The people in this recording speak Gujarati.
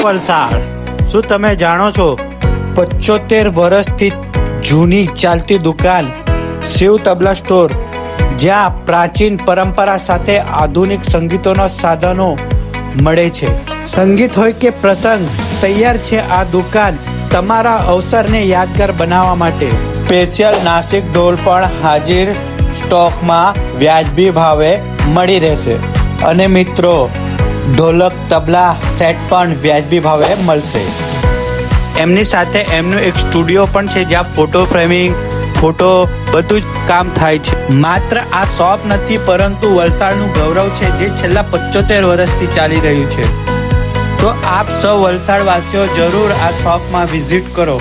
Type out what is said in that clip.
વલસાડ, શું તમે જાણો છો 75 વર્ષથી જૂની ચાલતી દુકાન શિવ તબલા સ્ટોર, જ્યાં પ્રાચીન પરંપરા સાથે આધુનિક સંગીતોના સાધનો મળે છે. સંગીત હોય કે પ્રસંગ, તૈયાર છે આ દુકાન તમારા અવસરને યાદગાર બનાવવા માટે. સ્પેશિયલ નાસિક ઢોલ પણ હાજર સ્ટોકમાં વ્યાજબી ભાવે મળી રહેશે. અને મિત્રો, ઢોલક તબલા સેટ પણ વ્યાજબી ભાવે મળશે. એમની સાથે એમનું એક સ્ટુડિયો પણ છે, જ્યાં ફોટો ફ્રેમિંગ, ફોટો બધું જ કામ થાય છે. માત્ર આ શોપ નથી, પરંતુ વલસાડનું ગૌરવ છે, જે છેલ્લા 75 વર્ષથી ચાલી રહ્યું છે. તો આપ સૌ વલસાડ વાસીઓ જરૂર આ શોપમાં વિઝિટ કરો.